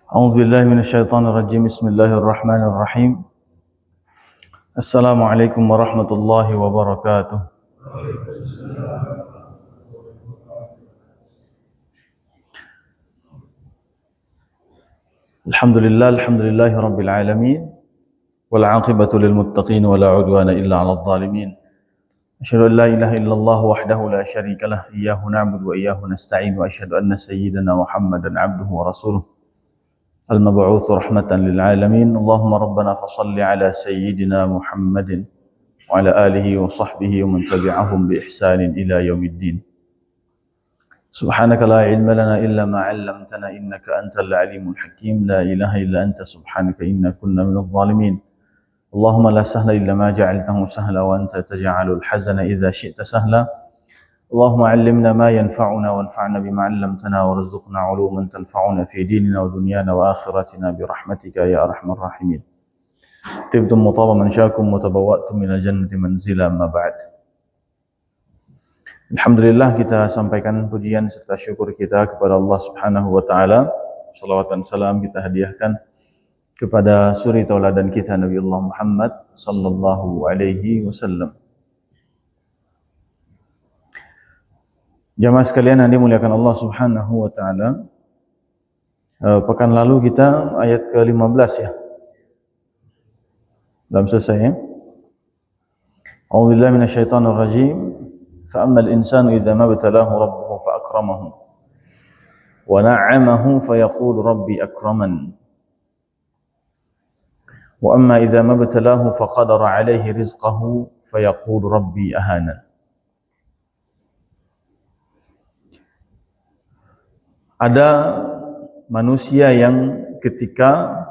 أعوذ بالله من الشيطان الرجيم بسم الله الرحمن الرحيم السلام عليكم ورحمة الله وبركاته الحمد لله رب العالمين والعاقبة للمتقين ولا عدوان إلا على الظالمين أشهد أن لا إله إلا الله وحده لا شريك له إياه نعبد وإياه نستعين وأشهد أن سيدنا محمدا عبده ورسوله المبعوث رحمة للعالمين اللهم ربنا فصل على سيدنا محمد وعلى آله وصحبه ومن تبعهم بإحسان إلى يوم الدين سبحانك لا علم لنا إلا ما علمتنا إنك أنت العليم الحكيم لا إله إلا أنت سبحانك إنا كنا من الظالمين اللهم لا سهل إلا ما جعلته سهلا وأنت تجعل الحزن إذا شئت سهلا اللهم علمنا ما ينفعنا وانفعنا بما علمتنا وارزقنا علوما تنفعنا في ديننا ودنيانا وآخرتنا برحمتك يا أرحم الراحمين طبتم وطاب منشاكم وتبوأتم من الجنة منزلا ما بعد. Alhamdulillah, kita sampaikan pujian serta syukur kita kepada Allah Subhanahu wa taala. Salawat dan salam kita hadiahkan kepada suri tauladan kita Nabiullah Muhammad sallallahu alaihi wasallam. Jamaah sekalian yang dimuliakan Allah Subhanahu wa taala, pekan lalu kita ayat ke-15 ya. Belum selesai ya. A'udzubillahi minasyaitonir rajim. فأما الإنسان إذا ما ابتلاه ربه فأكرمه ونعمه فيقول ربي أكرمن وأما إذا ما ابتلاه فقدر عليه رزقه فيقول ربي أهانن. Ada manusia yang ketika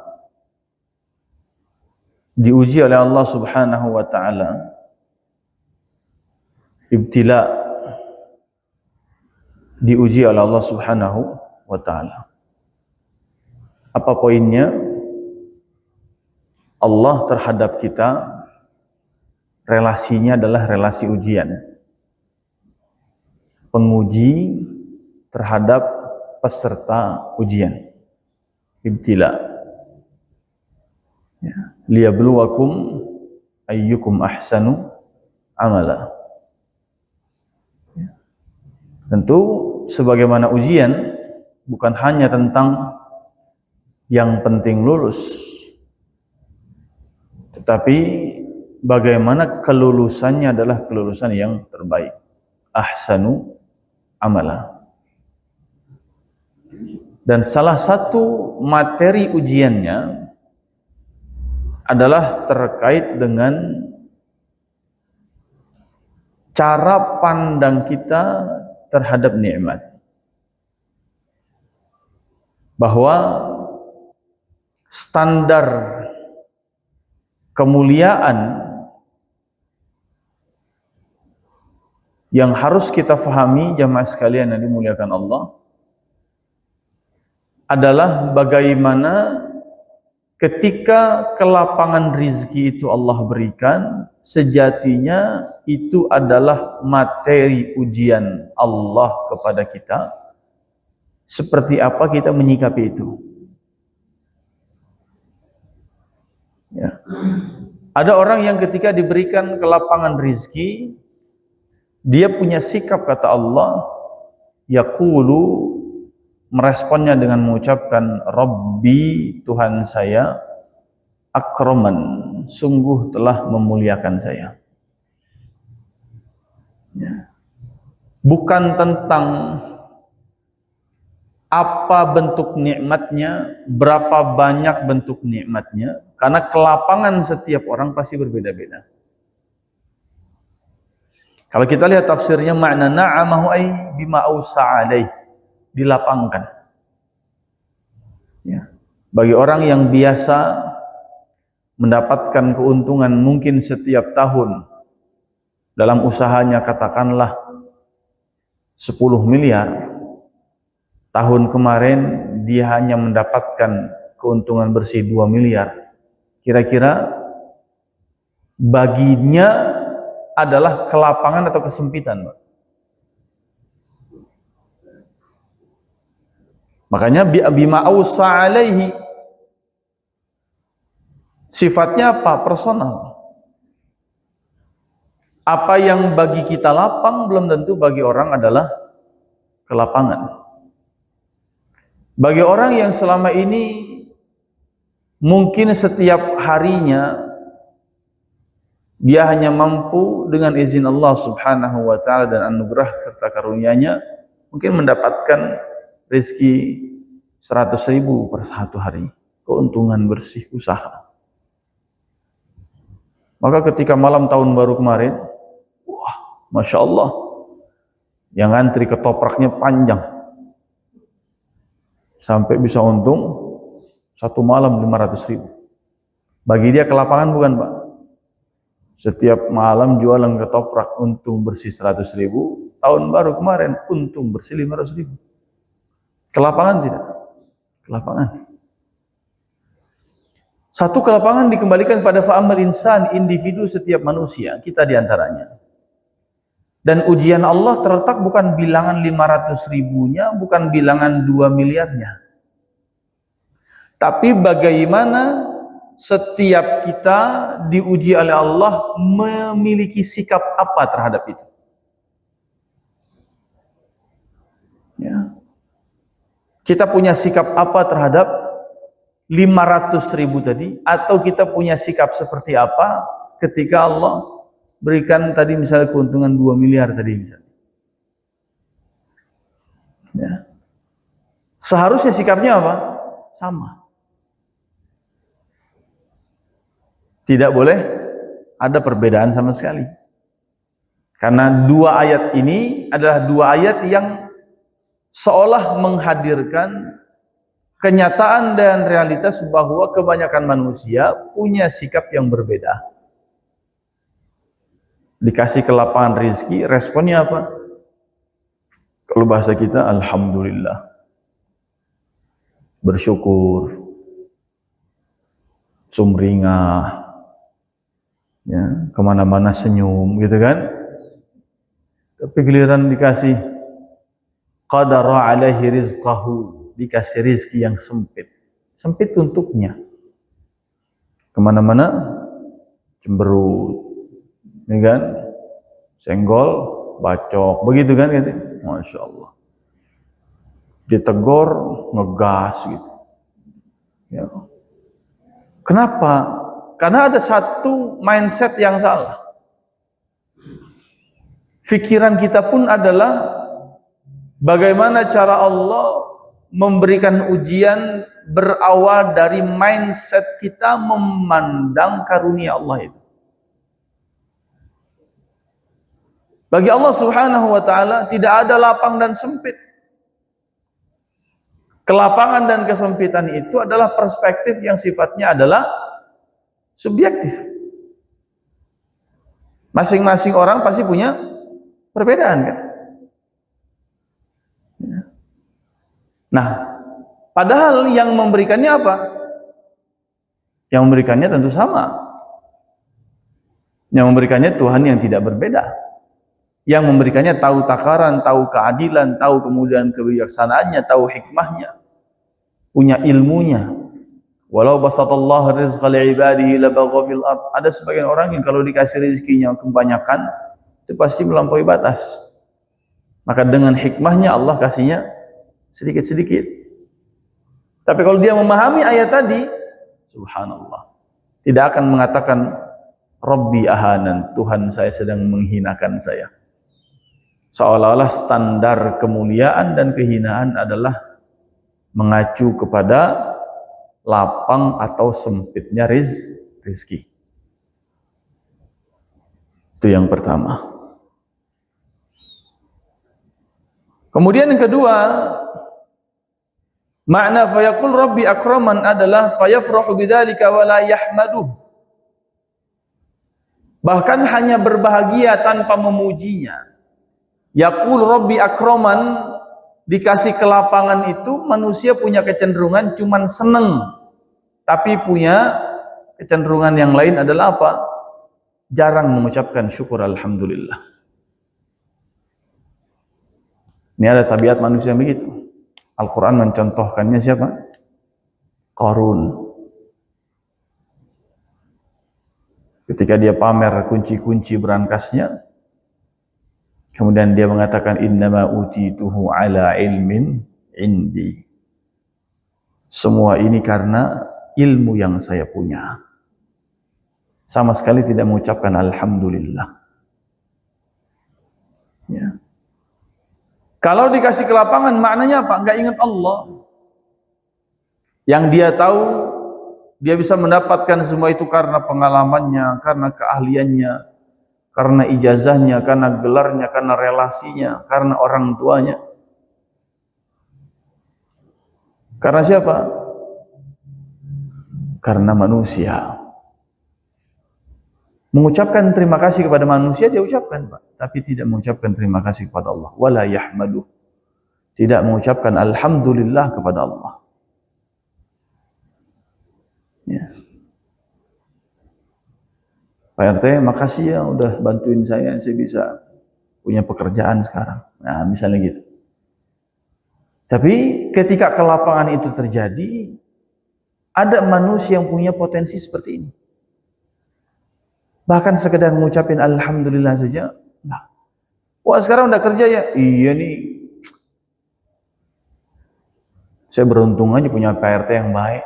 diuji oleh Allah Subhanahu wa taala, ibtila, diuji oleh Allah Subhanahu wa taala. Apa poinnya? Allah terhadap kita relasinya adalah relasi ujian. Penguji terhadap peserta ujian. Ibtila. Ya. Liyabluwakum ayyukum ahsanu amala. Tentu sebagaimana ujian bukan hanya tentang yang penting lulus, tetapi bagaimana kelulusannya adalah kelulusan yang terbaik. Ahsanu amala. Dan salah satu materi ujiannya adalah terkait dengan cara pandang kita terhadap nikmat. Bahwa standar kemuliaan yang harus kita fahami jamaah sekalian yang dimuliakan Allah adalah bagaimana ketika kelapangan rizki itu Allah berikan, sejatinya itu adalah materi ujian Allah kepada kita. Seperti apa kita menyikapi itu? Ya. Ada orang yang ketika diberikan kelapangan rizki, dia punya sikap, kata Allah, yaqulu, meresponnya dengan mengucapkan Rabbi, Tuhan saya, akraman, sungguh telah memuliakan saya. Ya. Bukan tentang apa bentuk nikmatnya, berapa banyak bentuk nikmatnya, karena kelapangan setiap orang pasti berbeda-beda. Kalau kita lihat tafsirnya, makna na'amahu ay bima ausa'alaih, dilapangkan. Ya. Bagi orang yang biasa mendapatkan keuntungan mungkin setiap tahun dalam usahanya, katakanlah 10 miliar, tahun kemarin dia hanya mendapatkan keuntungan bersih 2 miliar. Kira-kira baginya adalah kelapangan atau kesempitan, Pak? Makanya bima ausa alaihi, sifatnya apa? Personal. Apa yang bagi kita lapang belum tentu bagi orang adalah kelapangan. Bagi orang yang selama ini mungkin setiap harinya dia hanya mampu dengan izin Allah Subhanahu wa taala dan anugerah serta karunia-Nya mungkin mendapatkan rezeki 100.000 per satu hari, keuntungan bersih usaha. Maka ketika malam tahun baru kemarin, wah, Masya Allah, yang antri ketopraknya panjang, sampai bisa untung satu malam 500.000. Bagi dia kelapangan bukan, Pak? Setiap malam jualan ketoprak untung bersih 100.000, tahun baru kemarin untung bersih 500.000. Kelapangan tidak? Kelapangan. Satu kelapangan dikembalikan pada fa'amal insan, individu setiap manusia, kita diantaranya. Dan ujian Allah terletak bukan bilangan 500.000-nya, bukan bilangan 2 miliarnya. Tapi bagaimana setiap kita diuji oleh Allah memiliki sikap apa terhadap itu. Ya. Kita punya sikap apa terhadap 500.000 tadi, atau kita punya sikap seperti apa ketika Allah berikan tadi misalnya keuntungan 2 miliar tadi misalnya. Ya. Seharusnya sikapnya apa? Sama. Tidak boleh ada perbedaan sama sekali. Karena dua ayat ini adalah dua ayat yang seolah menghadirkan kenyataan dan realitas bahwa kebanyakan manusia punya sikap yang berbeda. Dikasih kelapangan rezeki, responnya apa? Kalau bahasa kita, alhamdulillah, bersyukur, sumringah, ya, kemana-mana senyum, gitu kan? Tapi giliran dikasih qadara alaihi rizqahu, dikasih rizki yang sempit, sempit untuknya, kemana-mana cemberut, ya kan? Senggol, bacok, begitu kan? Gitu. Masya Allah. Ditegur, ngegas gitu. Ya. Kenapa? Karena ada satu mindset yang salah. Pikiran kita pun adalah bagaimana cara Allah memberikan ujian berawal dari mindset kita memandang karunia Allah itu. Bagi Allah Subhanahu wa taala tidak ada lapang dan sempit. Kelapangan dan kesempitan itu adalah perspektif yang sifatnya adalah subjektif. Masing-masing orang pasti punya perbedaan kan? Nah, padahal yang memberikannya apa? Yang memberikannya tentu sama. Yang memberikannya Tuhan yang tidak berbeda. Yang memberikannya tahu takaran, tahu keadilan, tahu kemudian kebijaksanaannya, tahu hikmahnya, punya ilmunya. Walau basatallahu rizqa li'ibadihi labagha fil ard. Ada sebagian orang yang kalau dikasih rezekinya kebanyakan itu pasti melampaui batas. Maka dengan hikmahnya Allah kasihnya sedikit-sedikit. Tapi kalau dia memahami ayat tadi, subhanallah, tidak akan mengatakan Rabbi ahanan, Tuhan saya sedang menghinakan saya. Seolah-olah standar kemuliaan dan kehinaan adalah mengacu kepada lapang atau sempitnya rizki. Itu yang pertama. Kemudian yang kedua, makna fayaqul rabbi akraman adalah fayafrahu bidzalika wa la yahmaduh. Bahkan hanya berbahagia tanpa memujinya. Yaqul rabbi akraman, dikasih kelapangan itu manusia punya kecenderungan cuman seneng, tapi punya kecenderungan yang lain adalah apa? Jarang mengucapkan syukur alhamdulillah. Ini ada tabiat manusia begitu. Al-Quran mencontohkannya siapa? Qarun. Ketika dia pamer kunci-kunci berangkasnya, kemudian dia mengatakan innama utituhu ala ilmin indi. Semua ini karena ilmu yang saya punya. Sama sekali tidak mengucapkan alhamdulillah. Ya. Kalau dikasih kelapangan, maknanya apa? Enggak ingat Allah. Yang dia tahu, dia bisa mendapatkan semua itu karena pengalamannya, karena keahliannya, karena ijazahnya, karena gelarnya, karena relasinya, karena orang tuanya. Karena siapa? Karena manusia. Mengucapkan terima kasih kepada manusia dia ucapkan, Pak, tapi tidak mengucapkan terima kasih kepada Allah. Wala yahmadu. Tidak mengucapkan alhamdulillah kepada Allah. Ya. Pak RT, makasih ya udah bantuin saya bisa punya pekerjaan sekarang. Nah, misalnya gitu. Tapi ketika kelapangan itu terjadi, ada manusia yang punya potensi seperti ini. Bahkan sekedar mengucapin alhamdulillah saja, nah. Wah, sekarang udah kerja ya? Iya nih. Saya beruntung aja punya PRT yang baik.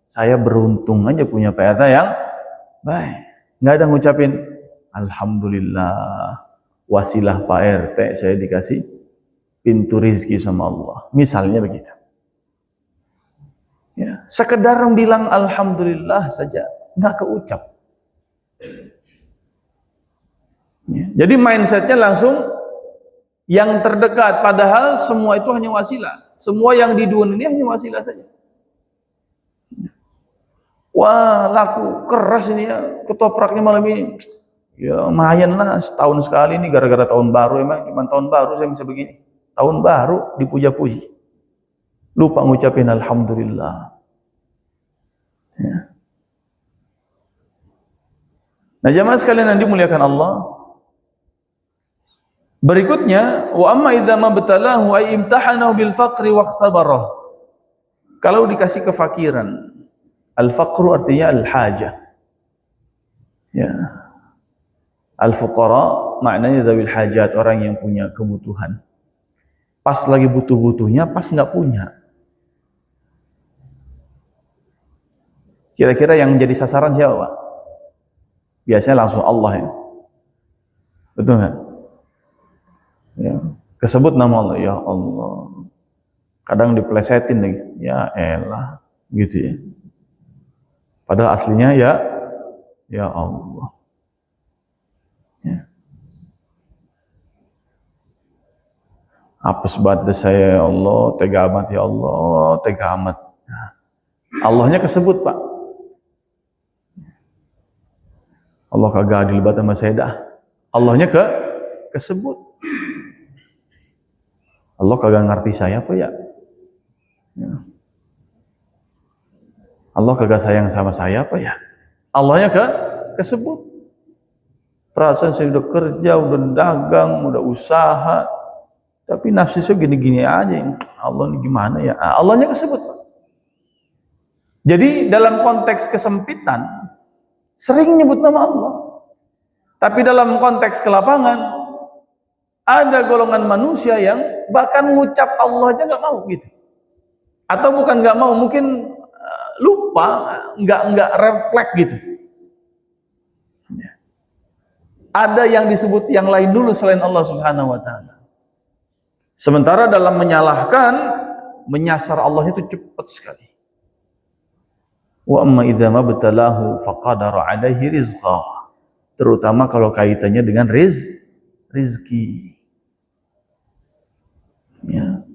Saya beruntung aja punya PRT yang baik. Nggak ada ngucapin alhamdulillah, wasilah Pak RT saya dikasih pintu rizki sama Allah. Misalnya begitu. Ya, sekedar bilang alhamdulillah saja nggak keucap. Ya, jadi mindsetnya langsung yang terdekat, padahal semua itu hanya wasilah. Semua yang di dunia ini hanya wasilah saja. Wah, laku keras ini ya, ketopraknya malam ini. Ya lumayan lah, setahun sekali nih, gara-gara tahun baru emang, cuma tahun baru saya bisa begini. Tahun baru dipuja-puji. Lupa ngucapin alhamdulillah. Ya. Nah, jamaah sekalian yang dimuliakan Allah. Berikutnya, wa amma idza mabtalahu ay imtahanahu bil faqri wa ikhtabarah. Kalau dikasih kefakiran, al-faqru artinya al-hajah. Ya. Al-fuqara maknanya dzawil hajat, orang yang punya kebutuhan. Pas lagi butuh-butuhnya, pas nggak punya. Kira-kira yang menjadi sasaran siapa, Pak? Biasanya langsung Allah ya. Betul nggak? Ya. Kesebut nama Allah, ya Allah. Kadang diplesetin lagi, ya elah, gitu ya. Padahal aslinya ya Allah. Ya. Apes banget saya ya Allah, tega amat ya Allah, tega amat. Nah, Allahnya kesebut, Pak. Allah kagak adil banget sama saya dah. Allahnya kesebut. Allah kagak ngerti saya apa ya? Ya. Allah kagak sayang sama saya apa ya? Allahnya kesebut. Perasaan saya udah kerja, udah dagang, udah usaha, tapi nafsu saya gini-gini aja. Allah ini gimana ya? Allahnya kesebut. Jadi dalam konteks kesempitan sering nyebut nama Allah. Tapi dalam konteks kelapangan ada golongan manusia yang bahkan ngucap Allah aja nggak mau gitu. Atau bukan nggak mau, mungkin lupa, nggak refleks gitu. Ada yang disebut yang lain dulu selain Allah Subhanahu wa taala. Sementara dalam menyalahkan, menyasar Allah itu cepat sekali. Wa amma idza mabtalahu faqadara alaihi rizqah. Terutama kalau kaitannya dengan rizki. Ya.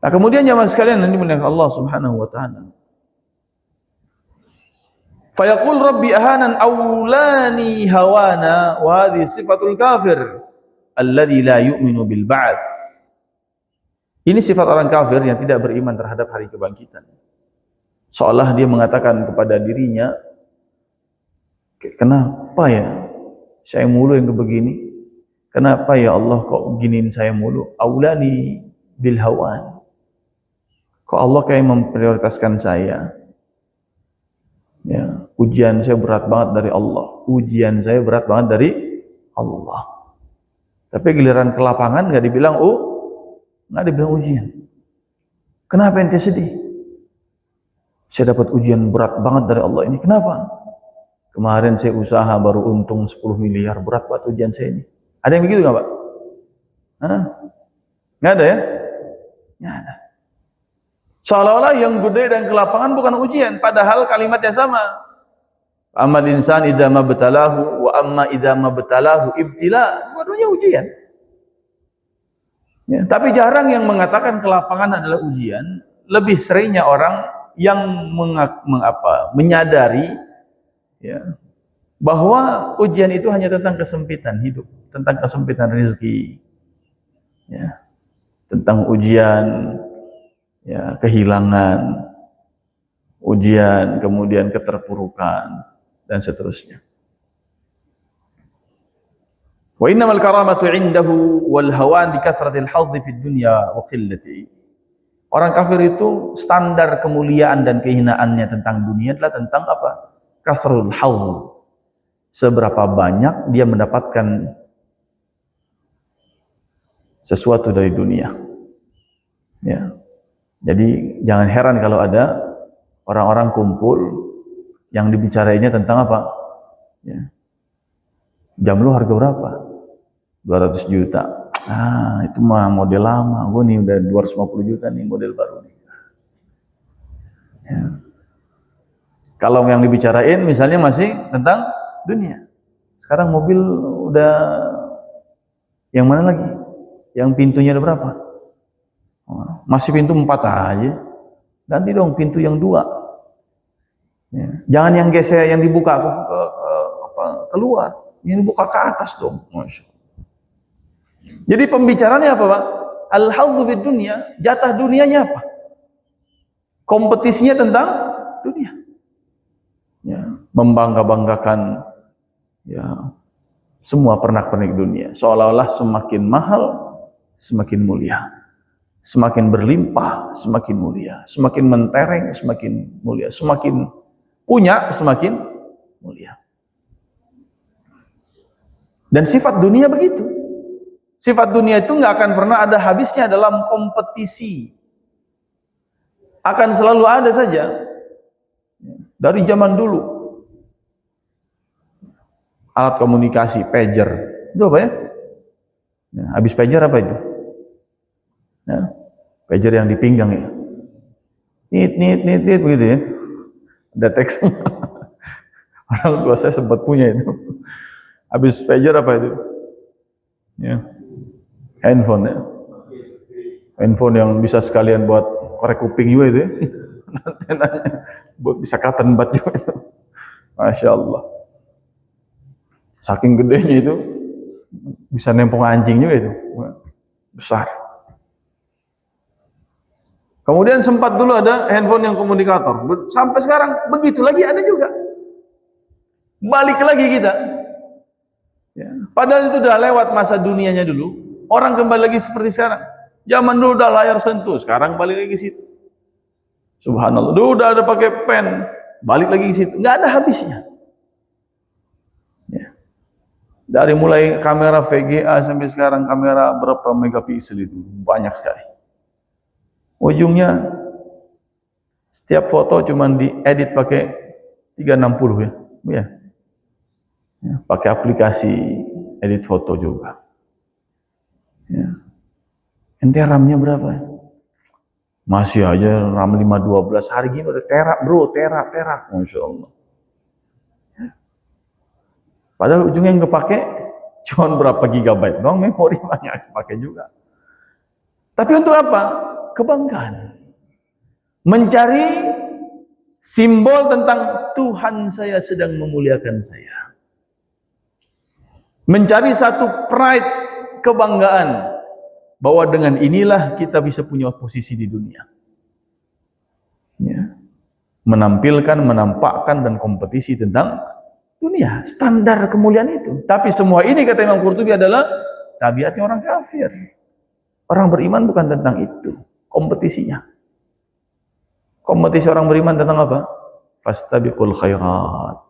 Nah, kemudian jamaah sekalian yang dimuliakan Allah Subhanahu wa taala. Fayaqul rabbi ahanan awlani hawana wa hadhihi sifatul kafir alladhi la yu'minu bil ba'ats. Ini sifat orang kafir yang tidak beriman terhadap hari kebangkitan. Seolah dia mengatakan kepada dirinya, kenapa ya saya mulu yang begini? Kenapa ya Allah kok giniin saya mulu? Aulani bil hawan. Kok Allah kayak memprioritaskan saya? Ya, ujian saya berat banget dari Allah. Ujian saya berat banget dari Allah. Tapi giliran ke lapangan nggak dibilang nggak dibilang ujian. Kenapa ente sedih? Saya dapat ujian berat banget dari Allah ini. Kenapa? Kemarin saya usaha baru untung 10 miliar, berat banget ujian saya ini. Ada yang begitu nggak Pak? Hah? Nggak ada ya? Nggak ada. Seolah-olah yang gede dan ke lapangan bukan ujian, padahal kalimatnya sama. Amal insan idza mabtalahu wa amma idza mabtalahu ibtila. Dua-duanya ujian. Ya, tapi jarang yang mengatakan ke lapangan adalah ujian. Lebih seringnya orang yang menyadari ya, bahwa ujian itu hanya tentang kesempitan hidup, tentang kesempitan rezeki, ya, tentang ujian, ya, kehilangan, ujian, kemudian keterpurukan, dan seterusnya. Wa innamal karamatu indahu wal hawan bi kathratil hadzi fid dunya wa qillati. Orang kafir itu standar kemuliaan dan kehinaannya tentang dunia adalah tentang apa? Kasrul hadz. Seberapa banyak dia mendapatkan sesuatu dari dunia. Ya. Jadi jangan heran kalau ada orang-orang kumpul yang dibicarainnya tentang apa? Ya. Jam lu harga berapa? 200 juta. Ah, itu mah model lama. Gue nih udah 250 juta nih model baru nih. Ya. Kalau yang dibicarain misalnya masih tentang dunia. Sekarang mobil udah yang mana lagi? Yang pintunya ada berapa? Masih pintu 4 aja. Ganti dong pintu yang 2. Ya. Jangan yang geser, yang dibuka keluar. Yang dibuka ke atas dong. Masya Allah. Jadi pembicaraannya apa Pak? Al-hadzu fid dunya, jatah dunianya apa? Kompetisinya tentang dunia. Ya, membangga-banggakan ya semua pernak-pernik dunia. Seolah-olah semakin mahal, semakin mulia. Semakin berlimpah, semakin mulia. Semakin mentereng, semakin mulia. Semakin punya, semakin mulia. Dan sifat dunia begitu. Sifat dunia itu nggak akan pernah ada habisnya dalam kompetisi. Akan selalu ada saja. Dari zaman dulu. Alat komunikasi, pager. Itu apa ya? Ya, habis pager apa itu? Ya, pager yang di pinggang ya. Nit begitu ya. Ada teksnya. Orang tua saya sempat punya itu. Habis pager apa itu? Ya. Handphone ya. Handphone yang bisa sekalian buat korek kuping juga itu ya. Buat bisa cotton bud juga itu. Masya Allah. Saking gedenya itu bisa nempong anjing juga itu. Besar. Kemudian sempat dulu ada handphone yang komunikator. Sampai sekarang begitu lagi ada juga. Balik lagi kita. Ya. Padahal itu udah lewat masa dunianya dulu. Orang kembali lagi seperti sekarang. Zaman dulu udah layar sentuh, sekarang balik lagi ke situ. Subhanallah. Dulu udah ada pakai pen, balik lagi ke situ. Nggak ada habisnya. Ya. Dari mulai kamera VGA sampai sekarang kamera berapa megapiksel itu banyak sekali. Ujungnya setiap foto cuma diedit pakai 360 ya. Ya. Ya, pakai aplikasi edit foto juga. Ya. Ente RAM-nya berapa ya? Masih aja RAM 512, hari gini udah terak, Masya Allah. Ya. Padahal ujungnya yang kepake cuma berapa gigabyte dong, memori banyak pakai juga. Tapi untuk apa? Kebanggaan. Mencari simbol tentang Tuhan saya sedang memuliakan saya. Mencari satu pride, kebanggaan bahwa dengan inilah kita bisa punya posisi di dunia. Ya. Menampilkan, menampakkan dan kompetisi tentang dunia, standar kemuliaan itu. Tapi semua ini kata Imam Qurtubi adalah tabiatnya orang kafir. Orang beriman bukan tentang itu kompetisinya. Kompetisi orang beriman tentang apa? Fastabiqul khairat.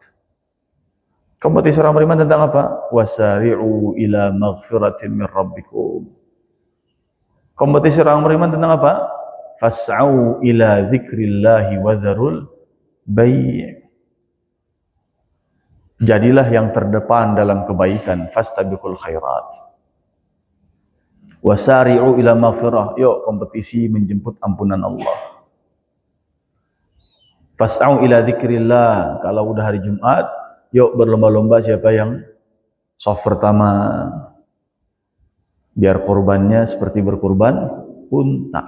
Kompetisi orang beriman tentang apa? Wasari'u ila maghfiratin min rabbikum. Kompetisi orang beriman tentang apa? Fas'au ila dzikrillahi wa dzarul bai'. Jadilah yang terdepan dalam kebaikan, fastabiqul khairat. Wasari'u ila maghfirah. Yuk kompetisi menjemput ampunan Allah. Fas'au ila dzikrillah. Kalau udah hari Jumat, yuk berlomba-lomba siapa yang soft pertama. Biar korbannya seperti berkorban unta.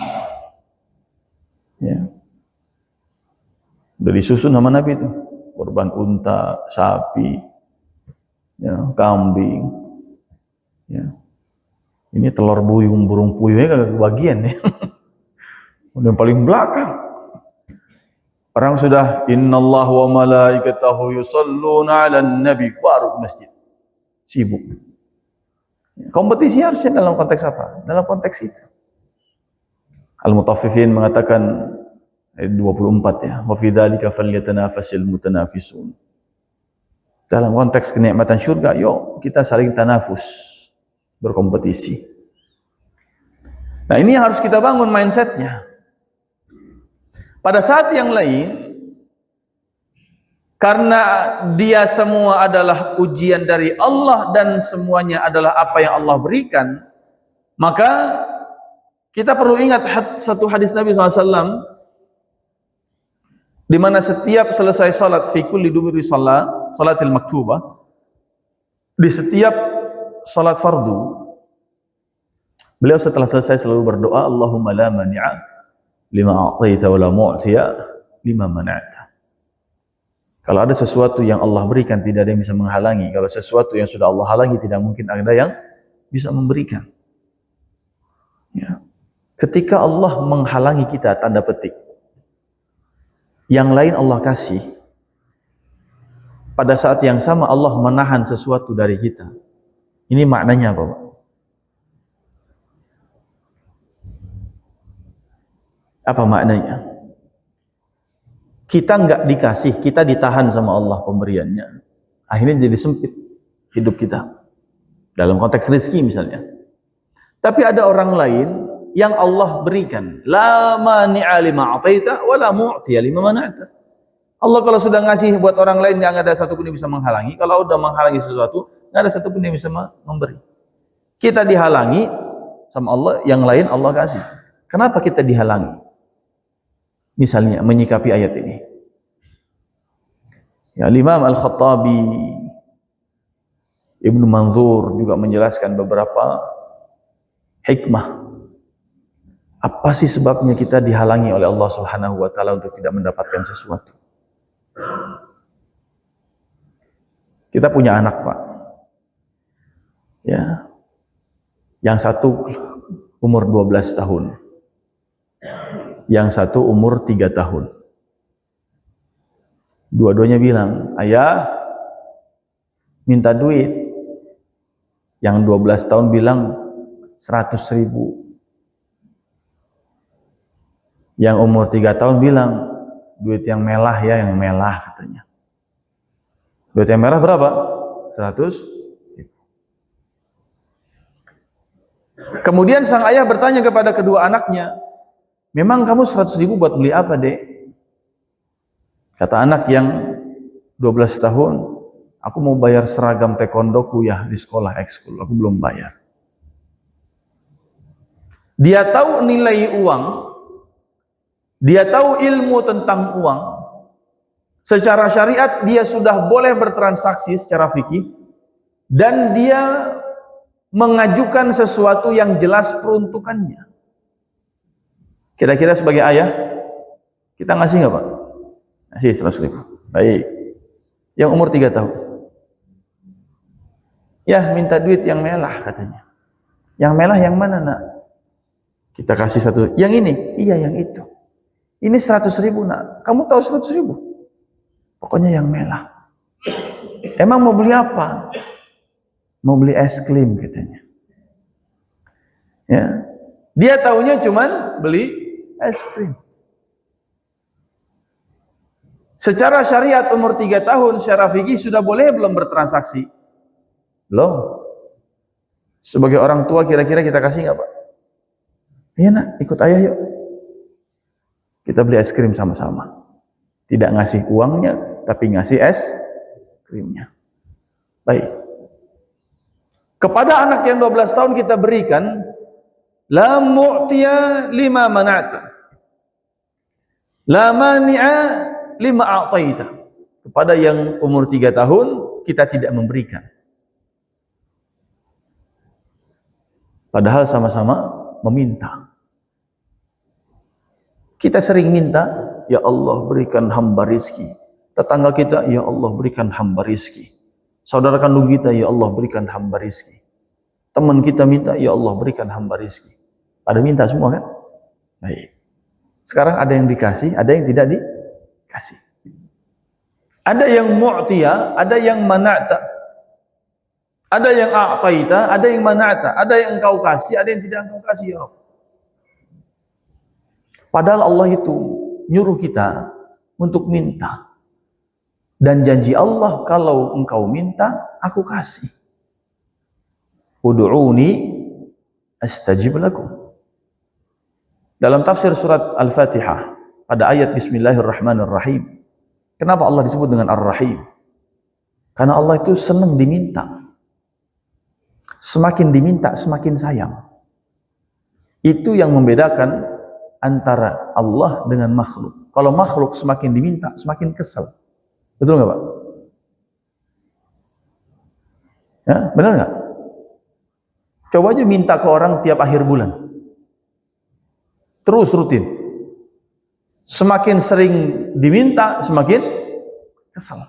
Ya. Udah disusun sama Nabi itu. Korban unta, sapi, ya, kambing. Ya. Ini telur buyung, burung puyuhnya kagak kebagian ya. Udah paling belakang. Orang sudah innallaha wa malaikatahu yusholluna 'alan nabi, baru ke masjid. Sibuk. Kompetisi harusnya dalam konteks apa? Dalam konteks itu. Al-Mutaffifin mengatakan ayat 24 ya, wa fi dzalika falyatanafasil mutanafisun. Dalam konteks kenikmatan surga, yuk kita saling tanafus, berkompetisi. Nah, ini yang harus kita bangun mindsetnya. Pada saat yang lain, karena dia semua adalah ujian dari Allah dan semuanya adalah apa yang Allah berikan, maka kita perlu ingat satu hadis Nabi SAW, di mana setiap selesai salat fi kulli dumuri salatil maktubah, di setiap salat fardu, beliau setelah selesai selalu berdoa, Allahumma la mani'a lima a'taita wa la mu'tiya lima mana'ta. Kalau ada sesuatu yang Allah berikan, tidak ada yang bisa menghalangi. Kalau sesuatu yang sudah Allah halangi, tidak mungkin ada yang bisa memberikan. Ya. Ketika Allah menghalangi kita, tanda petik, yang lain Allah kasih, pada saat yang sama Allah menahan sesuatu dari kita. Ini maknanya apa, Pak? Apa maknanya? Kita nggak dikasih, kita ditahan sama Allah pemberiannya. Akhirnya jadi sempit hidup kita. Dalam konteks rezeki misalnya. Tapi ada orang lain yang Allah berikan. La mani'a lima a'taita wa la mu'tiya lima mana'ta. Allah kalau sudah ngasih buat orang lain, yang ada satu pun yang bisa menghalangi. Kalau udah menghalangi sesuatu, nggak ada satu pun yang bisa memberi. Kita dihalangi sama Allah, yang lain Allah kasih. Kenapa kita dihalangi? Misalnya menyikapi ayat ini. Ya, Imam Al-Khattabi, Ibnu Manzur juga menjelaskan beberapa hikmah. Apa sih sebabnya kita dihalangi oleh Allah Subhanahu wa taala untuk tidak mendapatkan sesuatu? Kita punya anak, Pak. Ya. Yang satu umur 12 tahun. Yang satu umur 3 tahun. Dua-duanya bilang, ayah minta duit. Yang 12 tahun bilang 100.000. Yang umur 3 tahun bilang, duit yang melah ya, yang melah katanya. Duit yang merah berapa? 100.000. Kemudian sang ayah bertanya kepada kedua anaknya, memang kamu 100.000 buat beli apa, Dek? Kata anak yang 12 tahun, aku mau bayar seragam taekwondoku ya di sekolah ekskul, aku belum bayar. Dia tahu nilai uang, dia tahu ilmu tentang uang. Secara syariat dia sudah boleh bertransaksi secara fikih, dan dia mengajukan sesuatu yang jelas peruntukannya. Kira-kira sebagai ayah, kita ngasih nggak, Pak? Ngasih 100.000. Baik. Yang umur 3 tahun. Ya, minta duit yang melah katanya. Yang melah yang mana, Nak? Kita kasih satu. Yang ini? Iya, yang itu. Ini 100.000, Nak. Kamu tahu 100.000? Pokoknya yang melah. Emang mau beli apa? Mau beli es krim katanya. Ya. Dia taunya cuman beli es krim. Secara syariat umur 3 tahun secara fikih sudah boleh belum bertransaksi? Belum. Sebagai orang tua kira-kira kita kasih nggak Pak? Iya nak, ikut ayah yuk. Kita beli es krim sama-sama. Tidak ngasih uangnya, tapi ngasih es krimnya. Baik. Kepada anak yang 12 tahun kita berikan la mu'tiya lima mana'ta, la mani'a lima a'taita. Kepada yang umur 3 tahun kita tidak memberikan. Padahal sama-sama meminta. Kita sering minta, ya Allah berikan hamba rizki. Tetangga kita, ya Allah berikan hamba rizki. Saudara kandung kita, ya Allah berikan hamba rizki. Teman kita minta, ya Allah berikan hamba rizki. Pada minta semua kan? Baik. Sekarang ada yang dikasih, ada yang tidak dikasih. Ada yang mu'tiya, ada yang mana'ta. Ada yang a'taita, ada yang mana'ta. Ada yang engkau kasih, ada yang tidak engkau kasih, ya Rabb. Padahal Allah itu nyuruh kita untuk minta. Dan janji Allah, kalau engkau minta, aku kasih. Ud'uni astajib lakum. Dalam tafsir surat Al-Fatihah, pada ayat Bismillahirrahmanirrahim, kenapa Allah disebut dengan Ar-Rahim? Karena Allah itu senang diminta. Semakin diminta, semakin sayang. Itu yang membedakan antara Allah dengan makhluk. Kalau makhluk semakin diminta, semakin kesel. Betul nggak Pak? Ya, benar nggak? Coba aja minta ke orang tiap akhir bulan. Terus rutin. Semakin sering diminta, semakin kesel.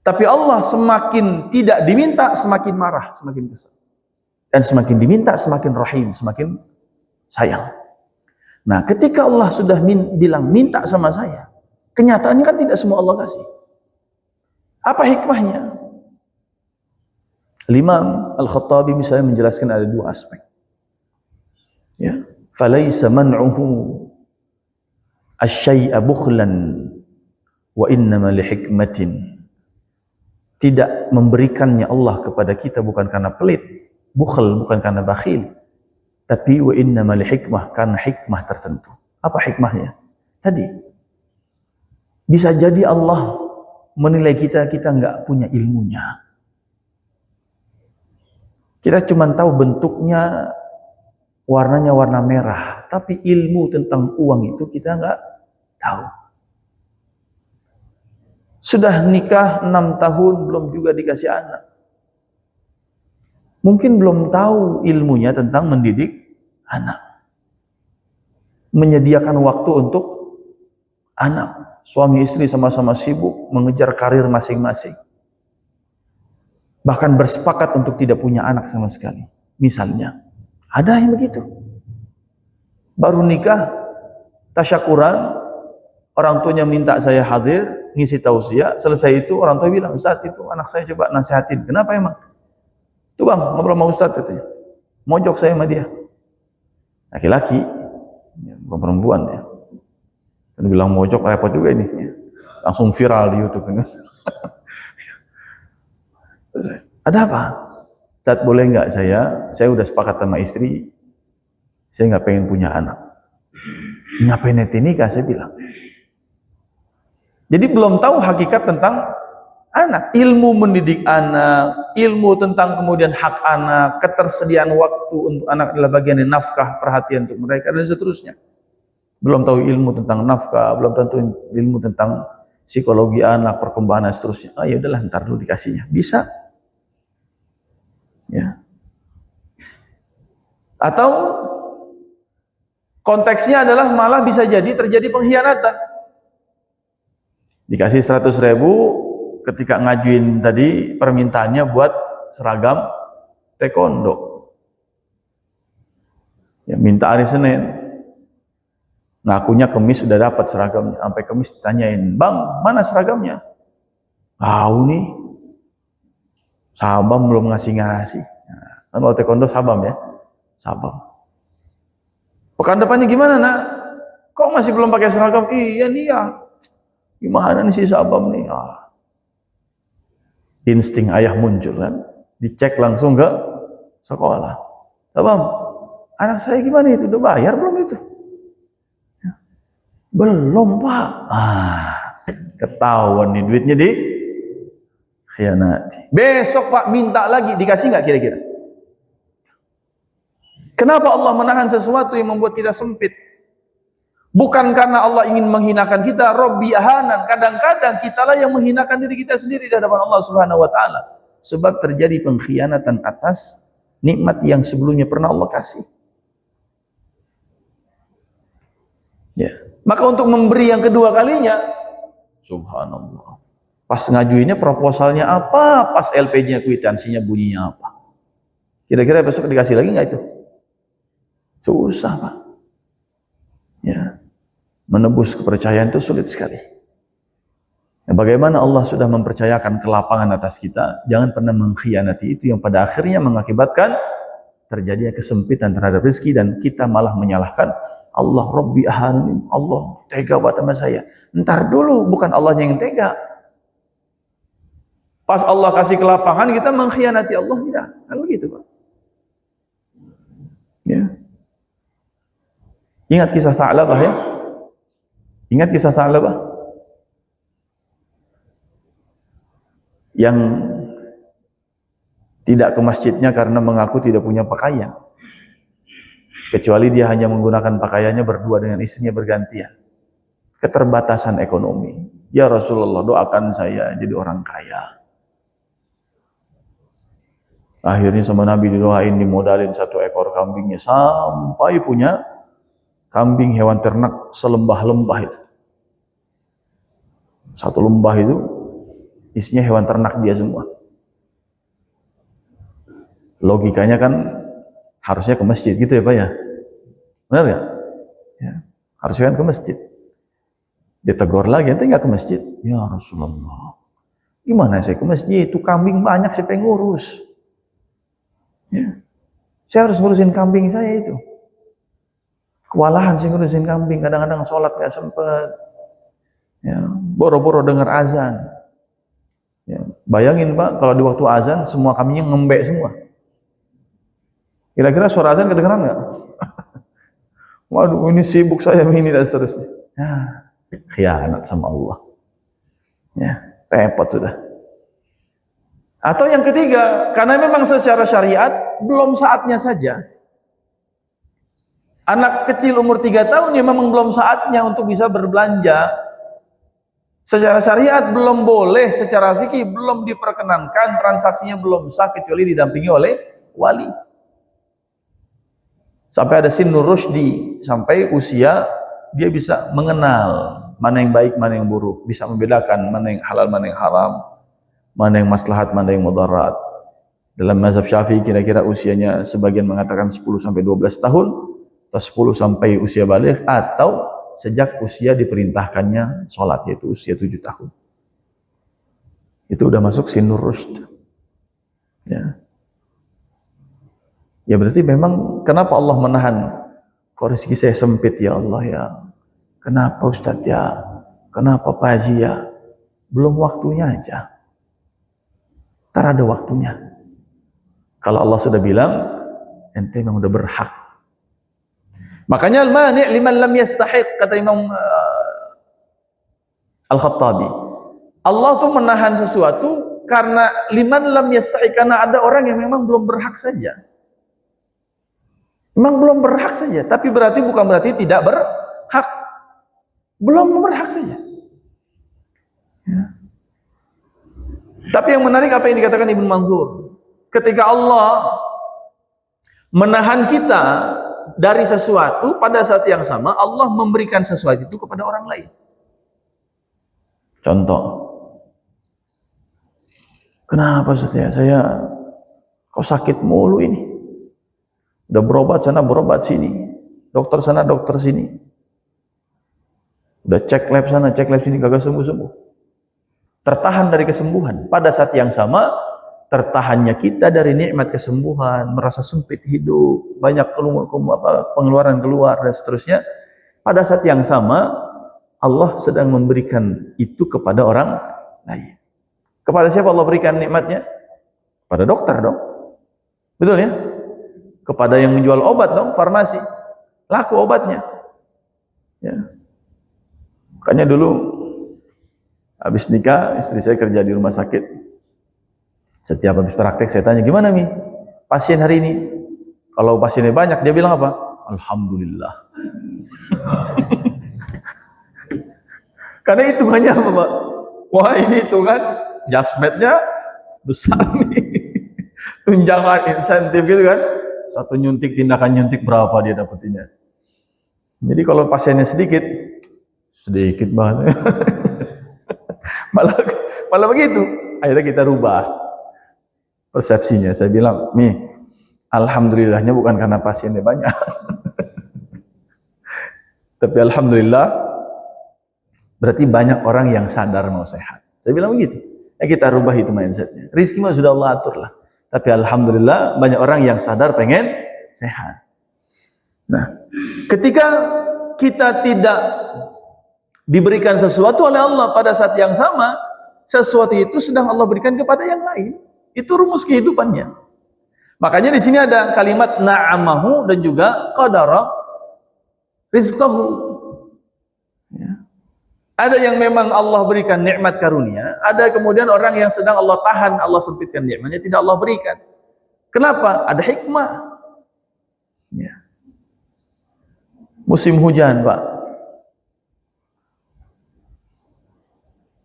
Tapi Allah semakin tidak diminta, semakin marah, semakin kesel. Dan semakin diminta, semakin rahim, semakin sayang. Nah, ketika Allah sudah bilang minta sama saya, kenyataannya kan tidak semua Allah kasih. Apa hikmahnya? Imam Al-Khattabi misalnya menjelaskan ada 2 aspek. Ya, falaisa man'uhu asy-syai'a bukhlan wa innama li hikmatin. Tidak memberikannya Allah kepada kita bukan karena pelit, bukhl bukan karena bakhil, tapi wa innama li hikmah, karena hikmah tertentu. Apa hikmahnya? Tadi bisa jadi Allah menilai kita nggak punya ilmunya. Kita cuma tahu bentuknya, warnanya warna merah, tapi ilmu tentang uang itu kita nggak tahu. Sudah nikah 6 tahun belum juga dikasih anak. Mungkin belum tahu ilmunya tentang mendidik anak. Menyediakan waktu untuk anak. Suami istri sama-sama sibuk mengejar karir masing-masing. Bahkan bersepakat untuk tidak punya anak sama sekali. Misalnya, ada yang begitu. Baru nikah, tasyakuran, orang tuanya minta saya hadir, ngisi tausiah, selesai itu orang tua bilang, Ustaz itu anak saya coba nasihatin. Kenapa emang? Tuh bang, ngobrol sama Ustaz katanya. Mojok saya sama dia. Laki-laki, bukan perempuan ya. Dan bilang mojok repot juga ini. Langsung viral di YouTube ini. Ada apa? Ustaz boleh nggak saya udah sepakat sama istri, saya nggak pengen punya anak. Ngapain nanti nikah saya bilang. Jadi belum tahu hakikat tentang anak, ilmu mendidik anak, ilmu tentang kemudian hak anak, ketersediaan waktu untuk anak adalah bagian dari nafkah, perhatian untuk mereka dan seterusnya. Belum tahu ilmu tentang nafkah, belum tentu ilmu tentang psikologi anak, perkembangan dan seterusnya. Ah ya udahlah, ntar dulu dikasihnya. Bisa. Ya. Atau konteksnya adalah malah bisa jadi terjadi pengkhianatan. Dikasih 100.000 ketika ngajuin tadi permintaannya buat seragam taekwondo. Ya, minta hari Senin. Ngakunya Kemis sudah dapat seragamnya. Sampai Kemis ditanyain, "Bang, mana seragamnya?" "Tahu nih. Sabam belum ngasih-ngasih." Nah, kalau taekwondo sabam ya. Sabam. Pekan depannya gimana nak? Kok masih belum pakai seragam? Iya nih ya. Gimana nih si Sabam nih? Insting ayah muncul kan. Dicek langsung ke sekolah. Sabam, anak saya gimana itu? Udah bayar belum itu? Belum pak. Ketahuan nih duitnya di khianati. Besok pak minta lagi, dikasih nggak kira-kira? Kenapa Allah menahan sesuatu yang membuat kita sempit? Bukan karena Allah ingin menghinakan kita, Rabbi ahanan. Kadang-kadang kitalah yang menghinakan diri kita sendiri di hadapan Allah Subhanahu wa taala. Sebab terjadi pengkhianatan atas nikmat yang sebelumnya pernah Allah kasih. Ya. Maka untuk memberi yang kedua kalinya, subhanallah. Pas ngajuinnya proposalnya apa? Pas LP-nya kwitansinya bunyinya apa? Kira-kira besok dikasih lagi nggak itu? Susah pak. Ya. Menebus kepercayaan itu sulit sekali. Nah, bagaimana Allah sudah mempercayakan kelapangan atas kita, jangan pernah mengkhianati itu yang pada akhirnya mengakibatkan terjadinya kesempitan terhadap rezeki dan kita malah menyalahkan Allah. Rabbi ahanin, Allah tega buat sama saya. Ntar dulu, bukan Allahnya yang tega. Pas Allah kasih kelapangan kita mengkhianati Allah, tidak kan begitu pak. Ya. Ingat kisah Tha'labah ya. Ingat kisah Tha'labah yang tidak ke masjidnya karena mengaku tidak punya pakaian, kecuali dia hanya menggunakan pakaiannya berdua dengan istrinya bergantian. Keterbatasan ekonomi. Ya Rasulullah, doakan saya jadi orang kaya. Akhirnya sama Nabi didoain, dimodalin 1 ekor kambingnya sampai punya kambing hewan ternak selembah-lembah itu. 1 lembah itu isinya hewan ternak dia semua. Logikanya kan harusnya ke masjid gitu ya Pak ya. Benar ya? Ya, harusnya kan ke masjid. Ditegur lagi, nanti nggak ke masjid. Ya Rasulullah, gimana saya ke masjid? Itu kambing banyak, saya pengen ngurus. Ya. Saya harus ngurusin kambing saya itu. Kewalahan sih ngurusin kambing, kadang-kadang sholat nggak sempet. Ya, boro-boro dengar azan. Ya, bayangin Pak, kalau di waktu azan semua kambingnya ngembek semua. Kira-kira suara azan kedengeran nggak? Waduh, ini sibuk saya ini dan seterusnya. Ya, khianat sama Allah. Ya, repot sudah. Atau yang ketiga, karena memang secara syariat belum saatnya saja. Anak kecil umur 3 tahun ya memang belum saatnya untuk bisa berbelanja. Secara syariat belum boleh, secara fikih belum diperkenankan, transaksinya belum sah kecuali didampingi oleh wali. Sampai ada sinur rusydi, sampai usia dia bisa mengenal mana yang baik, mana yang buruk, bisa membedakan mana yang halal, mana yang haram, mana yang maslahat, mana yang mudarat. Dalam mazhab Syafi'i kira-kira usianya sebagian mengatakan 10 sampai 12 tahun, atau 10 sampai usia baligh, atau sejak usia diperintahkannya sholat, yaitu usia 7 tahun. Itu udah masuk sinur rusyd. Ya. Ya berarti memang kenapa Allah menahan? Kok rezeki saya sempit ya Allah ya? Kenapa Ustadz ya? Kenapa Pak Haji ya? Belum waktunya aja. Ntar ada waktunya. Kalau Allah sudah bilang, ente memang udah berhak. Makanya al-mani' liman lam yastahiq, kata Imam Al-Khattabi. Allah tuh menahan sesuatu karena liman lam yastahiq, karena ada orang yang memang belum berhak saja. Memang belum berhak saja, tapi bukan berarti tidak berhak. Belum berhak saja. Ya. Tapi yang menarik apa yang dikatakan Ibnu Manzur. Ketika Allah menahan kita dari sesuatu, pada saat yang sama Allah memberikan sesuatu itu kepada orang lain. Contoh, kenapa saya kok sakit mulu ini? Udah berobat sana, berobat sini, dokter sana, dokter sini, udah cek lab sana, cek lab sini, kagak sembuh-sembuh. Tertahan dari kesembuhan. Pada saat yang sama tertahannya kita dari nikmat kesembuhan, merasa sempit hidup, banyak pengeluaran keluar dan seterusnya, pada saat yang sama Allah sedang memberikan itu kepada orang lain. Kepada siapa Allah berikan nikmatnya? Pada dokter dong. Betul ya? Kepada yang menjual obat dong, farmasi. Laku obatnya. Ya. Makanya dulu habis nikah, istri saya kerja di rumah sakit. Setiap habis praktek saya tanya, gimana Mi? Pasien hari ini? Kalau pasiennya banyak, dia bilang apa? Alhamdulillah. Karena hitungannya apa Pak? Wah ini hitungan jasmetnya besar nih. Tunjangan, insentif gitu kan. Satu nyuntik, tindakan nyuntik berapa dia dapetinnya. Jadi kalau pasiennya sedikit banget. malah begitu. Akhirnya kita rubah persepsinya. Saya bilang, Mi, alhamdulillahnya bukan karena pasiennya banyak. Tapi alhamdulillah berarti banyak orang yang sadar mau sehat. Saya bilang begitu. Ya kita rubah itu mindsetnya. Rizki mah sudah Allah atur lah. Tapi alhamdulillah banyak orang yang sadar pengen sehat. Nah, ketika kita tidak diberikan sesuatu oleh Allah pada saat yang sama, sesuatu itu sedang Allah berikan kepada yang lain. Itu rumus kehidupannya. Makanya di sini ada kalimat na'amahu dan juga qadara rizqahu. Ya. Ada yang memang Allah berikan nikmat karunia, ada kemudian orang yang sedang Allah tahan, Allah sempitkan nikmatnya, tidak Allah berikan. Kenapa? Ada hikmah. Ya. Musim hujan, Pak.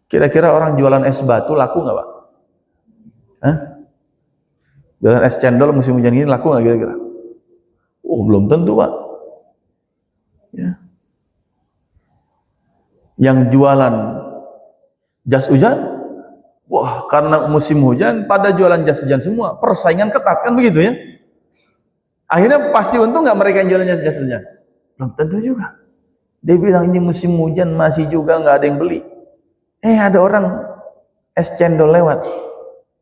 Kira-kira orang jualan es batu laku nggak, Pak? Hah? Jualan es cendol musim hujan ini laku nggak kira-kira? Oh, belum tentu, Pak. Ya. Yang jualan jas hujan, wah karena musim hujan pada jualan jas hujan semua, persaingan ketat kan begitu ya. Akhirnya pasti untung nggak mereka yang jualan jas hujan? Belum tentu juga. Dia bilang ini musim hujan masih juga nggak ada yang beli. Ada orang es cendol lewat,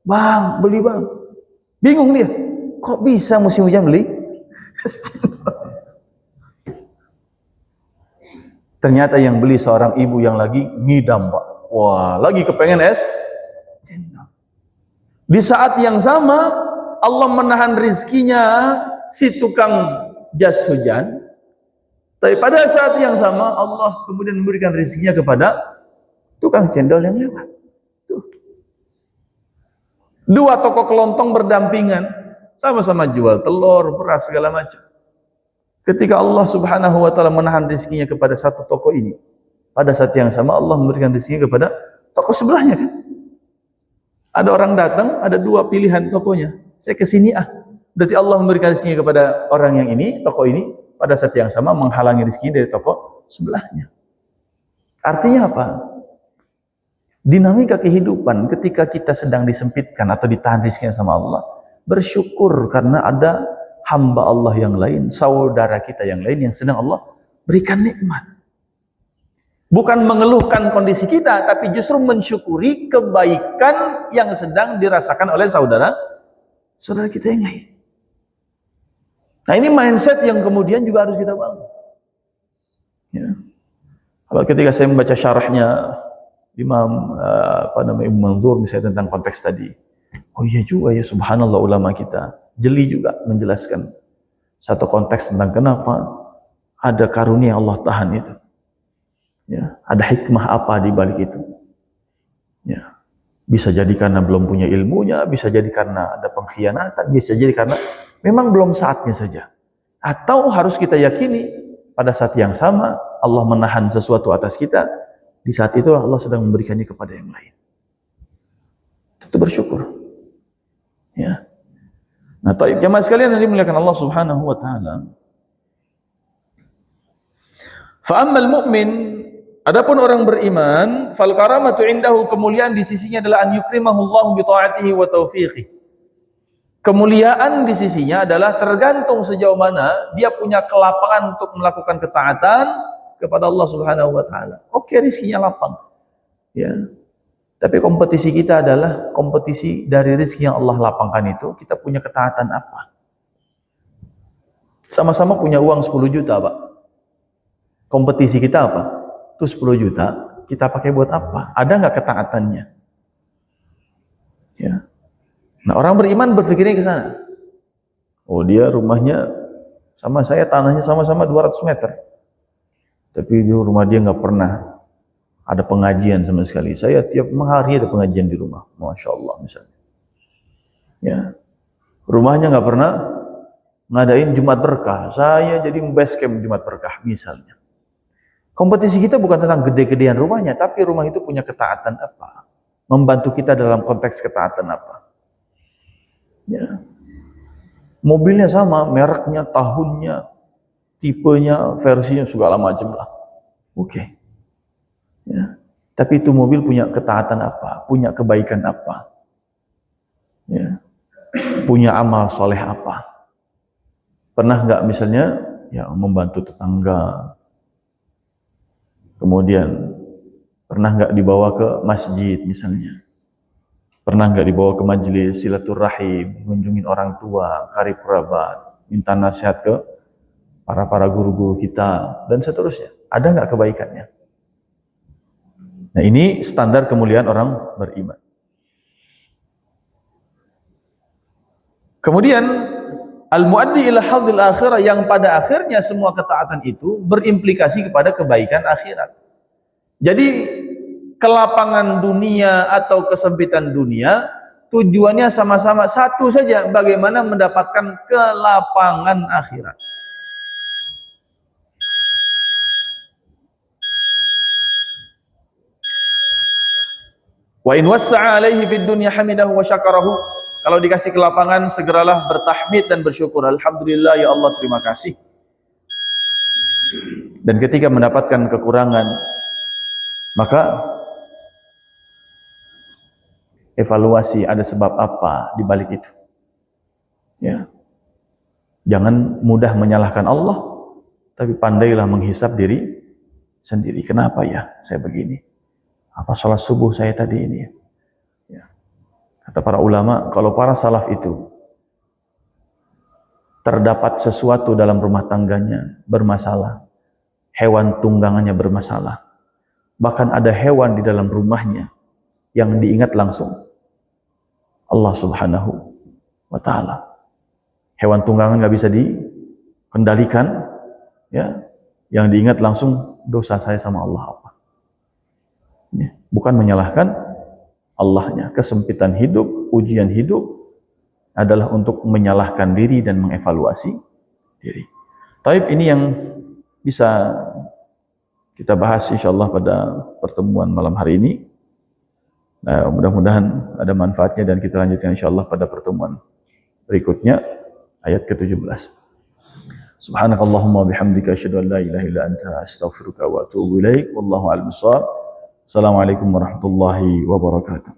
bang beli bang. Bingung dia, kok bisa musim hujan beli es cendol? Ternyata yang beli seorang ibu yang lagi ngidam, Pak. Wah, lagi kepengen es cendol. Di saat yang sama, Allah menahan rizkinya si tukang jas hujan. Tapi pada saat yang sama, Allah kemudian memberikan rizkinya kepada tukang cendol yang lewat. Tuh. Dua toko kelontong berdampingan, sama-sama jual telur, beras, segala macam. Ketika Allah subhanahu wa ta'ala menahan rizkinya kepada satu toko ini, pada saat yang sama Allah memberikan rizkinya kepada toko sebelahnya kan. Ada orang datang, ada dua pilihan tokonya. Saya kesini berarti Allah memberikan rizkinya kepada orang yang ini, toko ini, pada saat yang sama menghalangi rizkinya dari toko sebelahnya. Artinya apa? Dinamika kehidupan ketika kita sedang disempitkan atau ditahan rizkinya sama Allah, bersyukur karena ada hamba Allah yang lain, saudara kita yang lain yang sedang Allah berikan nikmat. Bukan mengeluhkan kondisi kita, tapi justru mensyukuri kebaikan yang sedang dirasakan oleh saudara kita yang lain. Nah ini mindset yang kemudian juga harus kita bangun. Ya. Kalau ketika saya membaca syarahnya Imam Ibnu Manzur misalnya tentang konteks tadi, oh iya juga ya, subhanallah ulama kita jeli juga menjelaskan satu konteks tentang kenapa ada karunia Allah tahan itu. Ya, ada hikmah apa di balik itu. Ya. Bisa jadi karena belum punya ilmunya, bisa jadi karena ada pengkhianatan, bisa jadi karena memang belum saatnya saja. Atau harus kita yakini pada saat yang sama Allah menahan sesuatu atas kita, di saat itu Allah sedang memberikannya kepada yang lain. Tentu bersyukur. Ya. Nah, taib jamaah sekalian yang dimuliakan Allah Subhanahu wa taala. Fa ammal mu'min, adapun orang beriman, fal karamatu indahu, kemuliaan di sisinya adalah an yukrimahu Allah bi taatihi wa taufiqih. Kemuliaan di sisinya adalah tergantung sejauh mana dia punya kelapangan untuk melakukan ketaatan kepada Allah Subhanahu wa taala. Oke, rizkinya lapang. Ya. Tapi kompetisi kita adalah kompetisi dari rezeki yang Allah lapangkan itu, kita punya ketaatan apa? Sama-sama punya uang 10 juta, Pak. Kompetisi kita apa? Itu 10 juta, kita pakai buat apa? Ada nggak ketaatannya? Ya. Nah, orang beriman berpikirnya ke sana. Oh, dia rumahnya sama saya, tanahnya sama-sama 200 meter. Tapi di rumah dia nggak pernah ada pengajian sama sekali. Saya tiap hari ada pengajian di rumah, masya Allah misalnya. Ya, rumahnya nggak pernah ngadain Jumat berkah. Saya jadi base camp Jumat berkah misalnya. Kompetisi kita bukan tentang gede-gedean rumahnya, tapi rumah itu punya ketaatan apa? Membantu kita dalam konteks ketaatan apa? Ya, mobilnya sama, mereknya, tahunnya, tipenya, versinya segala macam lah. Oke. Ya. Tapi itu mobil punya ketaatan apa? Punya kebaikan apa? Ya. Punya amal soleh apa? Pernah nggak misalnya ya membantu tetangga? Kemudian pernah nggak dibawa ke masjid misalnya? Pernah nggak dibawa ke majelis silaturahim, mengunjungi orang tua, karib kerabat, minta nasihat ke para guru-guru kita dan seterusnya? Ada nggak kebaikannya? Nah, ini standar kemuliaan orang beriman. Kemudian al-muaddi ila hadzil akhirah, yang pada akhirnya semua ketaatan itu berimplikasi kepada kebaikan akhirat. Jadi kelapangan dunia atau kesempitan dunia tujuannya sama-sama satu saja, bagaimana mendapatkan kelapangan akhirat. Wa in wassa'a alaihi fid dunya hamidahu wa syakarahu. Kalau dikasih kelapangan, segeralah bertahmid dan bersyukur. Alhamdulillah ya Allah, terima kasih. Dan ketika mendapatkan kekurangan, maka evaluasi ada sebab apa di balik itu. Ya. Jangan mudah menyalahkan Allah, tapi pandailah menghisap diri sendiri. Kenapa ya saya begini? Apa salat subuh saya tadi ini? Ya. Kata para ulama, kalau para salaf itu terdapat sesuatu dalam rumah tangganya bermasalah, hewan tunggangannya bermasalah, bahkan ada hewan di dalam rumahnya yang diingat langsung Allah Subhanahu wa Ta'ala. Hewan tunggangan nggak bisa dikendalikan, ya. Yang diingat langsung dosa saya sama Allah apa? Ya. Bukan menyalahkan Allahnya. Kesempitan hidup, ujian hidup adalah untuk menyalahkan diri dan mengevaluasi diri. Taib, ini yang bisa kita bahas insyaallah pada pertemuan malam hari ini. Nah, mudah-mudahan ada manfaatnya dan kita lanjutkan insyaallah pada pertemuan berikutnya, ayat ke-17. Subhanakallahumma bihamdika asyhadu an la ilaha illa anta astaghfiruka wa atubu ilaik. Wallahu a'lam bishawab. Assalamualaikum warahmatullahi wabarakatuh.